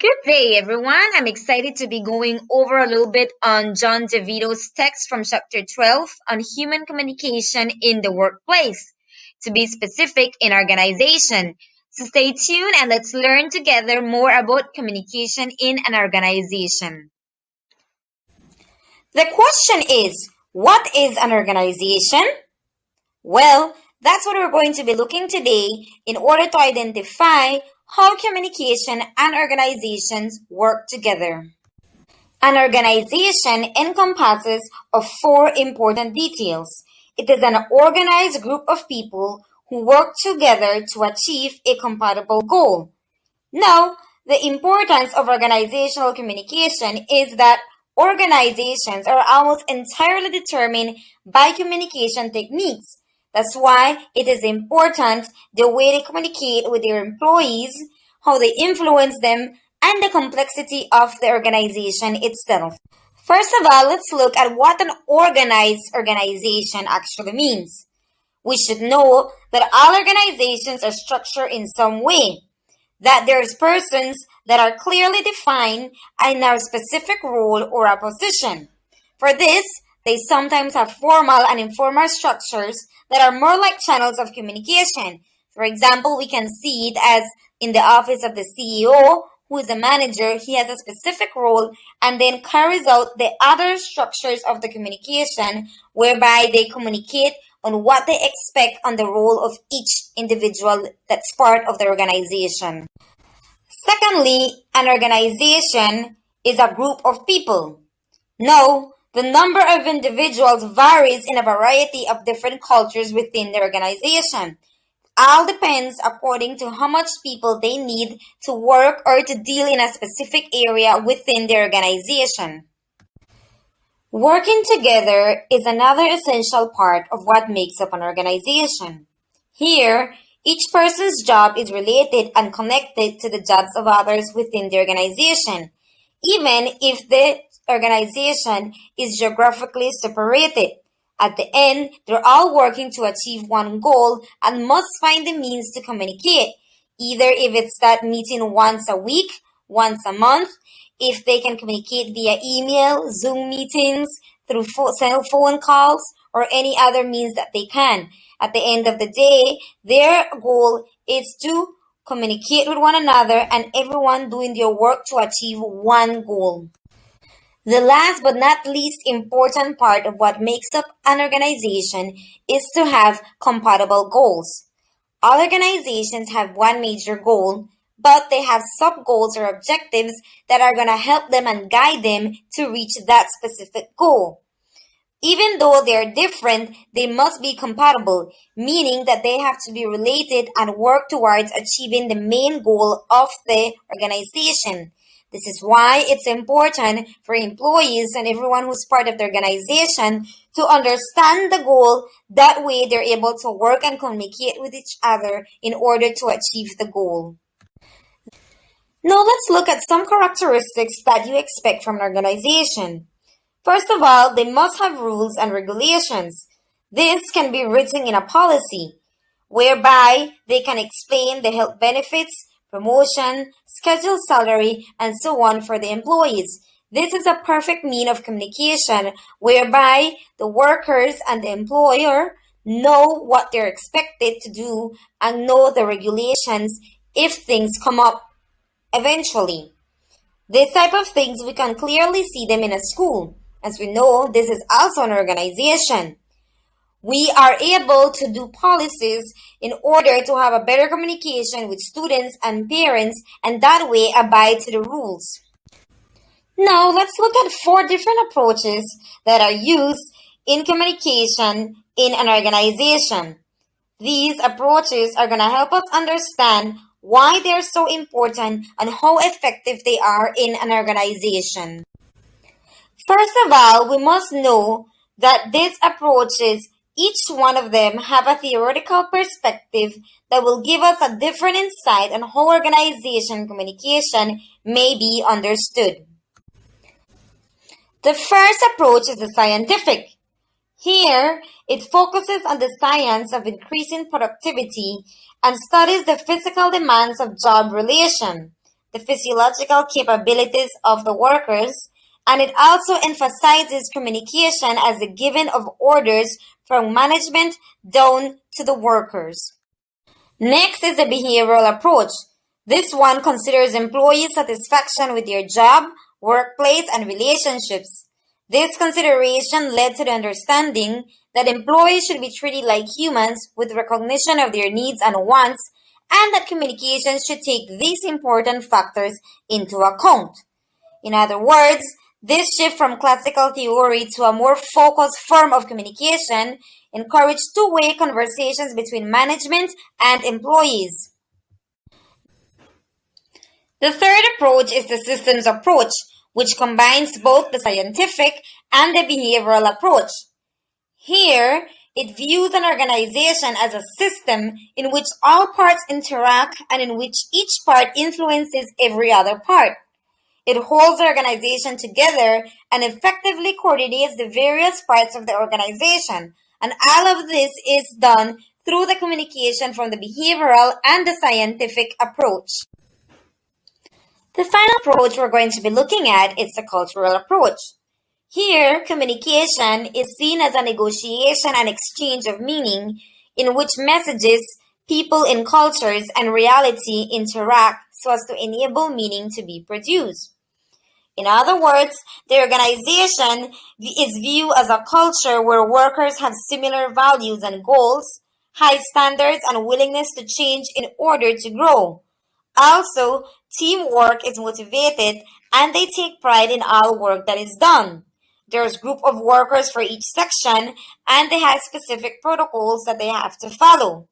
Good day, everyone. I'm excited to be going over a little bit on John DeVito's text from chapter 12 on human communication in the workplace, to be specific, in organization. So stay tuned and let's learn together more about communication in an organization. The question is, what is an organization? Well, that's what we're going to be looking today in order to identify how communication and organizations work together. An organization encompasses of four important details. It is an organized group of people who work together to achieve a compatible goal. Now, the importance of organizational communication is that organizations are almost entirely determined by communication techniques. That's why it is important the way they communicate with their employees, how they influence them, and the complexity of the organization itself. First of all, let's look at what an organized organization actually means. We should know that all organizations are structured in some way, that there's persons that are clearly defined and have a specific role or a position. For this, they sometimes have formal and informal structures that are more like channels of communication. For example, we can see it as in the office of the CEO, who is a manager. He has a specific role and then carries out the other structures of the communication whereby they communicate on what they expect on the role of each individual that's part of the organization. Secondly, an organization is a group of people. Now, the number of individuals varies in a variety of different cultures within the organization. All depends according to how much people they need to work or to deal in a specific area within the organization. Working together is another essential part of what makes up an organization. Here, each person's job is related and connected to the jobs of others within the organization, even if the organization is geographically separated. At the end, they're all working to achieve one goal and must find the means to communicate, either if it's that meeting once a week, once a month, if they can communicate via email, Zoom meetings, through cell phone calls, or any other means that they can. At the end of the day, their goal is to communicate with one another and everyone doing their work to achieve one goal. The last but not least important part of what makes up an organization is to have compatible goals. All organizations have one major goal, but they have sub-goals or objectives that are going to help them and guide them to reach that specific goal. Even though they're different, they must be compatible, meaning that they have to be related and work towards achieving the main goal of the organization. This is why it's important for employees and everyone who's part of the organization to understand the goal. That way, they're able to work and communicate with each other in order to achieve the goal. Now, let's look at some characteristics that you expect from an organization. First of all, they must have rules and regulations. This can be written in a policy, whereby they can explain the health benefits, promotion, scheduled salary, and so on for the employees. This is a perfect mean of communication whereby the workers and the employer know what they're expected to do and know the regulations if things come up eventually. This type of things, we can clearly see them in a school. As we know, this is also an organization. We are able to do policies in order to have a better communication with students and parents and that way abide to the rules. Now, let's look at four different approaches that are used in communication in an organization. These approaches are going to help us understand why they're so important and how effective they are in an organization. First of all, we must know that these approaches, each one of them, have a theoretical perspective that will give us a different insight on how organization communication may be understood. The first approach is the scientific. Here, it focuses on the science of increasing productivity and studies the physical demands of job relation. the physiological capabilities of the workers, and it also emphasizes communication as the giving of orders from management down to the workers. Next is the behavioral approach. This one considers employee satisfaction with their job, workplace, and relationships. This consideration led to the understanding that employees should be treated like humans with recognition of their needs and wants, and that communication should take these important factors into account. In other words, this shift from classical theory to a more focused form of communication encouraged two-way conversations between management and employees. The third approach is the systems approach, which combines both the scientific and the behavioral approach. Here, it views an organization as a system in which all parts interact and in which each part influences every other part. It holds the organization together and effectively coordinates the various parts of the organization. And all of this is done through the communication from the behavioral and the scientific approach. The final approach we're going to be looking at is the cultural approach. Here, communication is seen as a negotiation and exchange of meaning in which messages, people in cultures, and reality interact so as to enable meaning to be produced. In other words, the organization is viewed as a culture where workers have similar values and goals, high standards, and willingness to change in order to grow. Also, teamwork is motivated and they take pride in all work that is done. There's a group of workers for each section and they have specific protocols that they have to follow.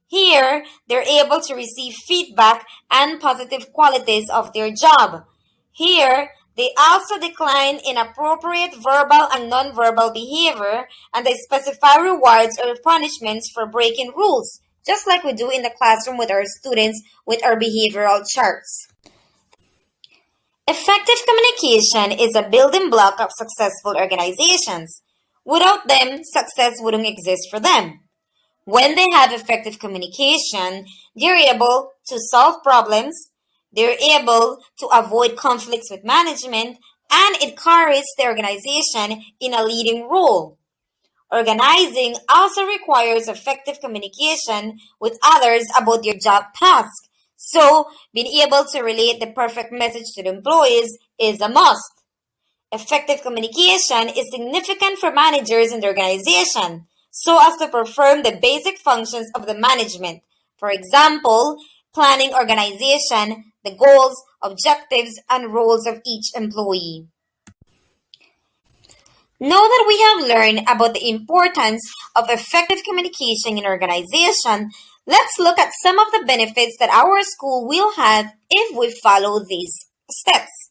Here, they're able to receive feedback and positive qualities of their job. Here, they also decline inappropriate verbal and nonverbal behavior, and they specify rewards or punishments for breaking rules, just like we do in the classroom with our students with our behavioral charts. Effective communication is a building block of successful organizations. Without them, success wouldn't exist for them. When they have effective communication, they're able to solve problems, they're able to avoid conflicts with management, and it carries the organization in a leading role. Organizing also requires effective communication with others about your job task. So, being able to relate the perfect message to the employees is a must. Effective communication is significant for managers in the organization so as to perform the basic functions of the management. For example, planning organization, the goals, objectives, and roles of each employee. Now that we have learned about the importance of effective communication in organization, let's look at some of the benefits that our school will have if we follow these steps.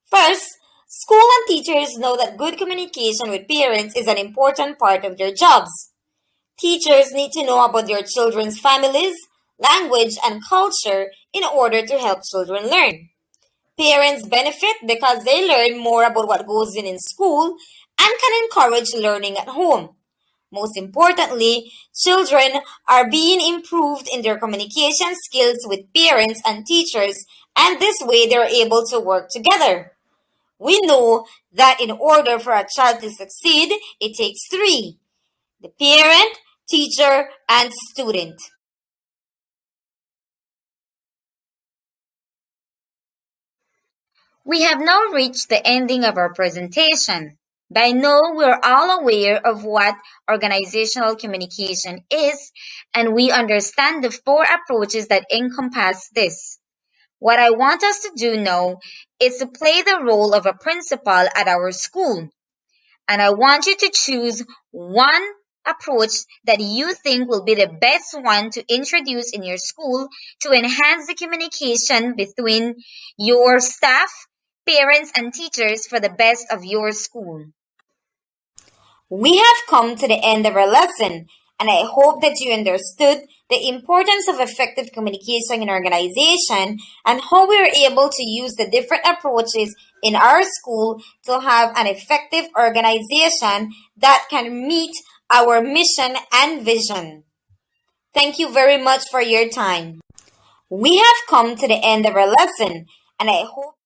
First, school and teachers know that good communication with parents is an important part of their jobs. Teachers need to know about their children's families, language, and culture in order to help children learn. Parents benefit because they learn more about what goes in school and can encourage learning at home. Most importantly, children are being improved in their communication skills with parents and teachers, and this way they're able to work together. We know that in order for a child to succeed, it takes three: the parent, teacher, and student. We have now reached the ending of our presentation. By now, we're all aware of what organizational communication is, and we understand the four approaches that encompass this. What I want us to do now is to play the role of a principal at our school. And I want you to choose one approach that you think will be the best one to introduce in your school to enhance the communication between your staff, parents, and teachers for the best of your school. We have come to the end of our lesson, and I hope that you understood the importance of effective communication in organization and how we are able to use the different approaches in our school to have an effective organization that can meet our mission and vision. Thank you very much for your time. We have come to the end of our lesson, and I hope